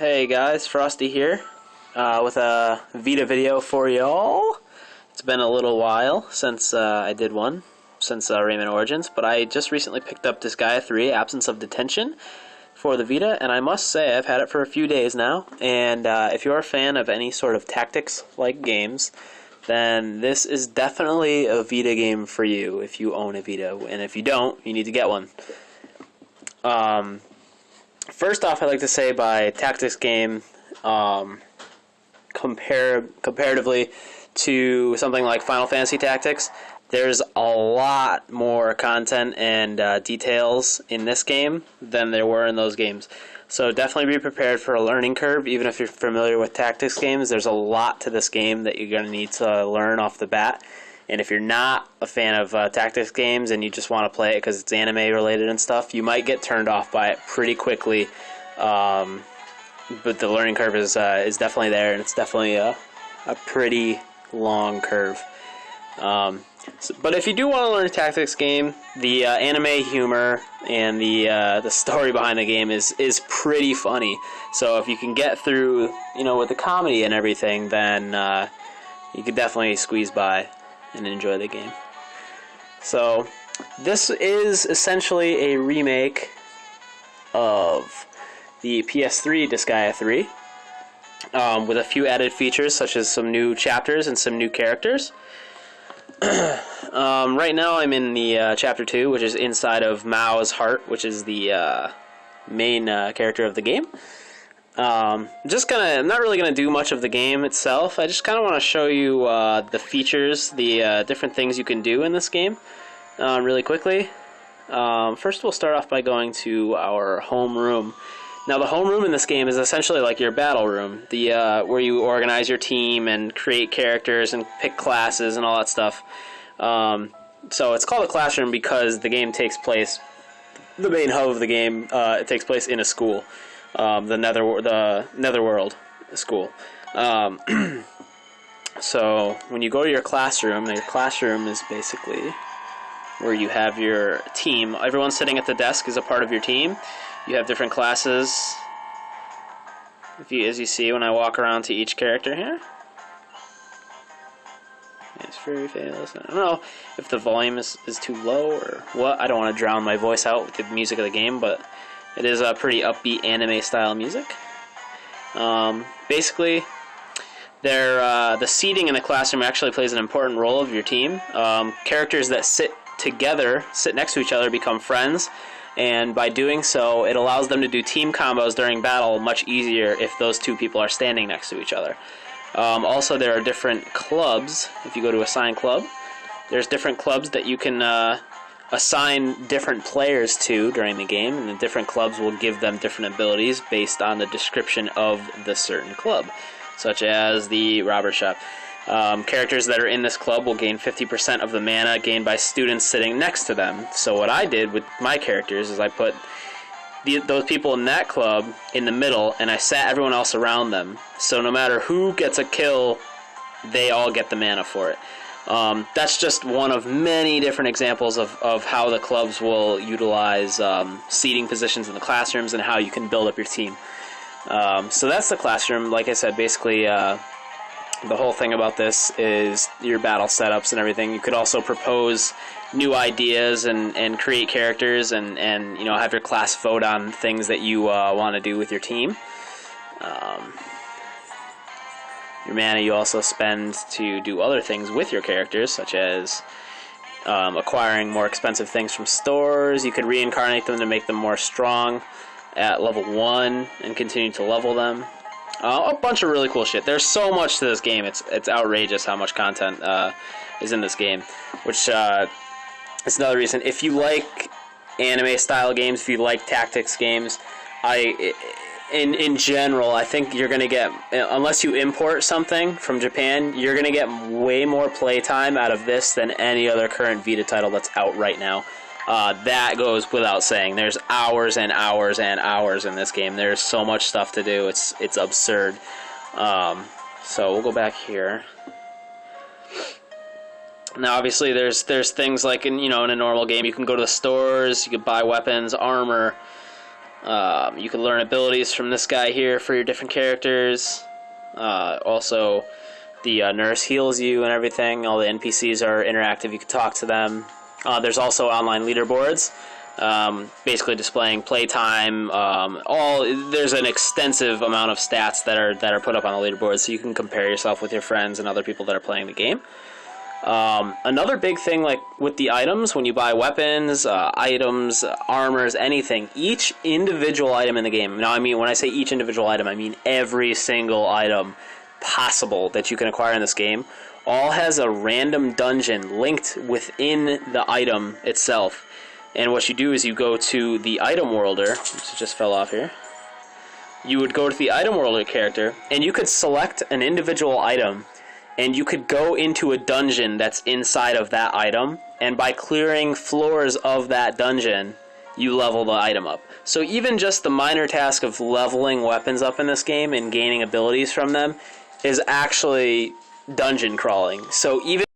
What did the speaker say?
Hey guys, Frosty here with a Vita video for y'all. It's been a little while since I did one, since Rayman Origins, but I just recently picked up Disgaea 3, Absence of Detention, for the Vita, and I must say I've had it for a few days now, and if you're a fan of any sort of tactics-like games, then this is definitely a Vita game for you if you own a Vita, and if you don't, you need to get one. First off, I'd like to say by tactics game, comparatively to something like Final Fantasy Tactics, there's a lot more content and details in this game than there were in those games. So definitely be prepared for a learning curve, even if you're familiar with tactics games. There's a lot to this game that you're going to need to learn off the bat. And if you're not a fan of tactics games and you just want to play it because it's anime related and stuff, you might get turned off by it pretty quickly. But the learning curve is definitely there, and it's definitely a pretty long curve. But if you do want to learn a tactics game, the anime humor and the story behind the game is pretty funny. So if you can get through, with the comedy and everything, then you could definitely squeeze by and enjoy the game. So this is essentially a remake of the PS3 Disgaea 3 with a few added features such as some new chapters and some new characters. Right now I'm in the chapter 2, which is inside of Mao's heart, which is the main character of the game. I'm not really gonna do much of the game itself. I just kind of want to show you the features, the different things you can do in this game, really quickly. First, we'll start off by going to our home room. Now, the home room in this game is essentially like your battle room, where you organize your team and create characters and pick classes and all that stuff. So it's called a classroom because the game takes place. The main hub of the game it takes place in a school. The Netherworld school. So when you go to your classroom is basically where you have your team. Everyone sitting at the desk is a part of your team. You have different classes. As you see when I walk around to each character here. It's very fast. I don't know if the volume is too low or what. I don't want to drown my voice out with the music of the game, but it is a pretty upbeat anime-style music. Basically, the seating in the classroom actually plays an important role of your team. Characters that sit next to each other, become friends, and by doing so, it allows them to do team combos during battle much easier if those two people are standing next to each other. Also, there are different clubs. If you go to Assign Club, there's different clubs that you can assign different players to during the game, and the different clubs will give them different abilities based on the description of the certain club, such as the Robber Shop. Characters that are in this club will gain 50% of the mana gained by students sitting next to them. So what I did with my characters is I put those people in that club in the middle, and I sat everyone else around them. So no matter who gets a kill, they all get the mana for it. That's just one of many different examples of how the clubs will utilize seating positions in the classrooms and how you can build up your team. So that's the classroom. Like I said, basically the whole thing about this is your battle setups and everything. You could also propose new ideas and create characters and have your class vote on things that you want to do with your team. Your mana you also spend to do other things with your characters, such as acquiring more expensive things from stores. You could reincarnate them to make them more strong at level 1 and continue to level them. A bunch of really cool shit. There's so much to this game. It's outrageous how much content is in this game, which is another reason. If you like anime-style games, if you like tactics games, in general, I think you're going to get, unless you import something from Japan, you're going to get way more playtime out of this than any other current Vita title that's out right now. That goes without saying. There's hours and hours and hours in this game. There's so much stuff to do. It's absurd. So we'll go back here. Now, obviously, there's things like in a normal game. You can go to the stores. You can buy weapons, armor, You can learn abilities from this guy here for your different characters. Also, the nurse heals you and everything. All the NPCs are interactive. You can talk to them. There's also online leaderboards, basically displaying playtime. There's an extensive amount of stats that are put up on the leaderboard, so you can compare yourself with your friends and other people that are playing the game. Another big thing, like with the items, when you buy weapons, items, armors, anything, each individual item in the game. Now, I mean, when I say each individual item, I mean every single item possible that you can acquire in this game all has a random dungeon linked within the item itself. And what you do is you go to the item worlder, which just fell off here. You would go to the item worlder character, and you could select an individual item, and you could go into a dungeon that's inside of that item, and by clearing floors of that dungeon, you level the item up. So even just the minor task of leveling weapons up in this game and gaining abilities from them is actually dungeon crawling. So even